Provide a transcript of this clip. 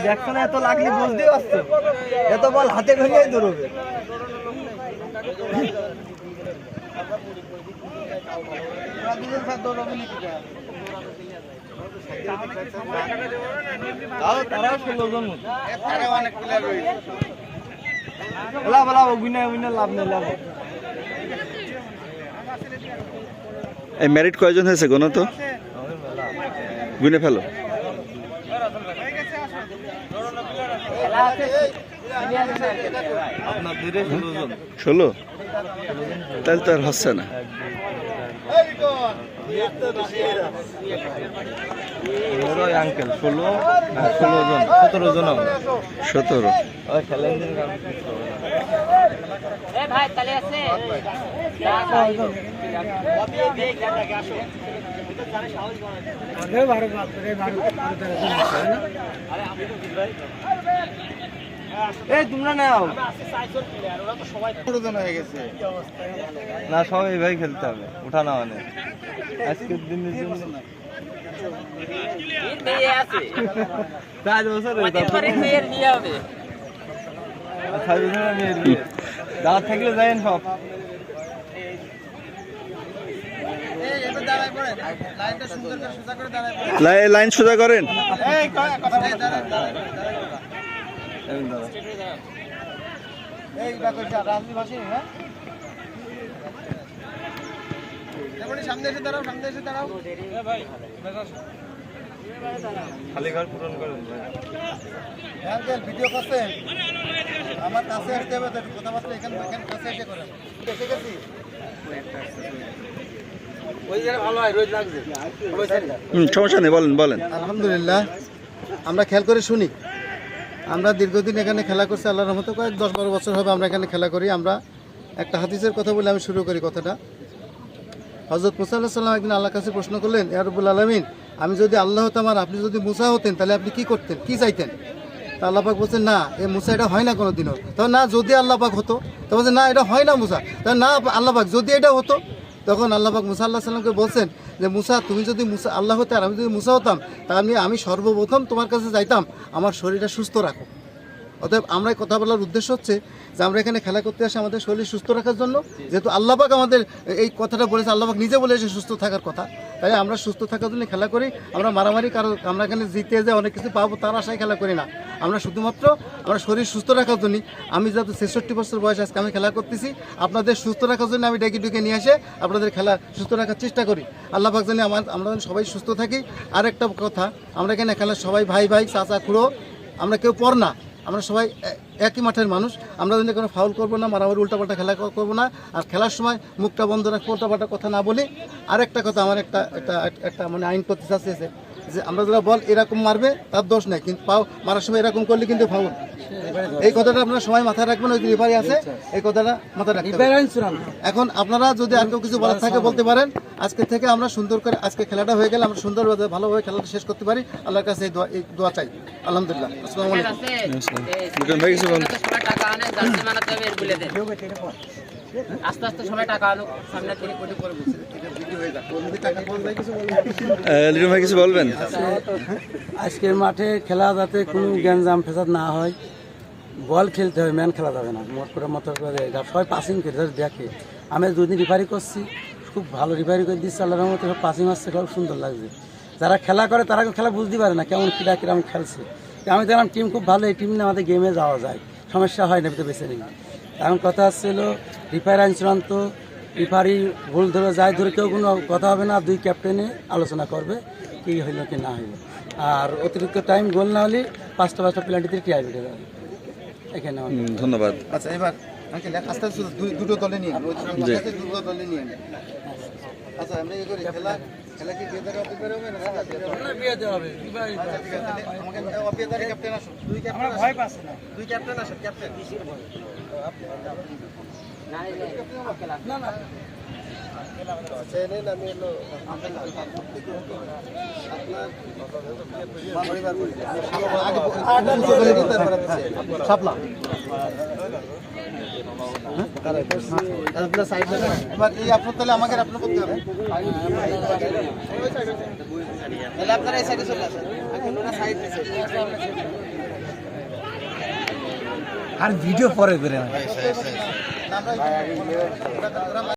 দেখছো না এত লাগলে বুঝতেই পারছো এত বল হাতে ভেঙেই দৌড়বে তারাও 16 জন লাভ নেই লাভ এই মেরিট কয়জন হয়েছে গোনা তো গুনে ফেলো আপনার 16 জন 16 তাহলে তো আর হচ্ছে না আঙ্কেল 16 জন 17 জন 17 খেলেন দিন ভাই তাহলে আছে এই তোমরা নাও না সবাই এইভাবে খেলতে হবে উঠা না মানে আজকের দিনের জন্য 5 বছর দাঁত থাকলে যাইন সব লাইন সোজা করেন সামনে এসে দাঁড়াও খালি ঘর পূরণ করেন ভিডিও করতে আমার কাছে আসতে হবে কথাবার্তা এখানে কাছে এসে করেন এসে গেছি সমস্যা নেই বলেন আলহামদুলিল্লাহ আমরা খেয়াল করে শুনি আমরা দীর্ঘদিন এখানে খেলা করছি আল্লাহর রহমতে কয়েক 10-12 বছর হবে আমরা এখানে খেলা করি আমরা একটা হাদিসের কথা বলে আমি শুরু করি কথাটা হযরত মুসা আলাইহিস সালাম একদিন আল্লাহর কাছে প্রশ্ন করলেন ইয়া রাব্বুল আলামিন আমি যদি আল্লাহ হতাম আর আপনি যদি মুসা হতেন তাহলে আপনি কি করতেন কি চাইতেন তা আল্লাহ পাক বলছেন না এই মুসা এটা হয় না কোনোদিনও তখন না যদি আল্লাহ পাক হতো তো বলছেন না এটা হয় না মুসা তখন না আল্লাহ পাক যদি এটা হতো তখন আল্লাহ পাক মুসা আল্লাহ সাল্লামকে বলছেন যে মুসা তুমি যদি মুসা আল্লাহ হতে আর আমি যদি মুসা হতাম তাহলে আমি সর্বপ্রথম তোমার কাছে যাইতাম আমার শরীরটা সুস্থ রাখো অতএব আমরা কথা বলার উদ্দেশ্য হচ্ছে যে আমরা এখানে খেলা করতে আসি আমাদের শরীর সুস্থ রাখার জন্য যেহেতু আল্লাহ পাক আমাদের এই কথাটা বলেছে আল্লাহ পাক নিজে বলেছে সুস্থ থাকার কথা তাই আমরা সুস্থ থাকার জন্য খেলা করি আমরা মারামারি কারণ আমরা এখানে জিতে যে অনেক কিছু পাবো তার আশায় খেলা করি না আমরা শুধুমাত্র আমরা শরীর সুস্থ রাখার জন্য আমি যাতে 66 বছর বয়স আজকে আমি খেলা করতেছি আপনাদের সুস্থ রাখার জন্য আমি ডেকে নিয়ে এসে আপনাদের খেলা সুস্থ রাখার চেষ্টা করি আল্লাহ পাক জানি আমরা সবাই সুস্থ থাকি আর একটা কথা আমরা এখানে খেলা সবাই ভাই চাচা খুড়ো আমরা কেউ পর না আমরা সবাই একই মাঠের মানুষ আমরা যদি কোনো ফাউল করবো না মারামারি উল্টাপাল্টা খেলা করবো না আর খেলার সময় মুখটা বন্ধ রাখবো উল্টাপাল্টা কথা না বলি আরেকটা কথা আমার একটা মানে আইন করতে চাচ্ছে যে আমরা যারা বল এরকম মারবে তার দোষ নেই কিন্তু পাও মারার সময় এরকম করলে কিন্তু ফাউল এই কথাটা আপনারা সবাই মাথায় রাখবেন ওই রেফারি আছে এই কথাটা মাথায় রাখবেন এখন আপনারা যদি আর কেউ কিছু বলার থাকে বলতে পারেন আজকে থেকে আমরা সুন্দর করে আজকে খেলাটা হয়ে গেলে আমরা সুন্দরভাবে ভালোভাবে খেলাটা শেষ করতে পারি আল্লাহর কাছে এই দোয়া চাই আলহামদুলিল্লাহ আসসালামু আলাইকুম আস্তে আস্তে সবাই টাকা আনো সামনে থেকে কোটি করব লিটন ভাই কিছু বলবেন আজকের মাঠে খেলা যাতে কোনো গ্যাঞ্জাম ফেসাদ না হয় বল খেলতে হবে ম্যান খেলা যাবে না মোট করে মতো করে সবাই পাসিং করে দেখে আমি 2 দিন রিফারি করছি খুব ভালো রিফারি করে দিচ্ছে আল্লাহর রহমতে সব পাসিং আসছে খুব সুন্দর লাগছে যারা খেলা করে তারা খেলা বুঝতে পারে না কেমন কিরকম খেলছে আমি দেখলাম টিম খুব ভালো এই টিম নিয়ে আমাদের গেমে যাওয়া যায় সমস্যা হয় না বেছে নিই এখন কথা হচ্ছিল রিফারি আইন চূড়ান্ত রিফারি ভুল ধরে যায় ধরে কেউ কোনো কথা হবে না 2 ক্যাপ্টেনে আলোচনা করবে কি হইলো কি না হইলো আর অতিরিক্ত টাইম গোল না হলে 5টা পেনাল্টিতে টিআই বেড়ে যাবে এখানে ধন্যবাদ আচ্ছা এবার আস্তে আস্তে দুটো দলে নিয়ে দুটো দলে নিয়ে আচ্ছা আমরা কি করি খেলা কি বিয়ে দেওয়া হবে না বিয়ে দেওয়া হবে আমাকে অপিয়াদারি ক্যাপ্টেন আসুন 2 ক্যাপ্টেন আমরা ভয় পাচ্ছি না 2 ক্যাপ্টেন আসুন ক্যাপ্টেন কিসের ভয় না না চেনেন আমি হলো শাপলা এবার এই আপনার তাহলে আমাকে আপনার করতে হবে তাহলে আপনারা এই সাইডে চলে আসেন আর ভিডিও পরে করে আমরা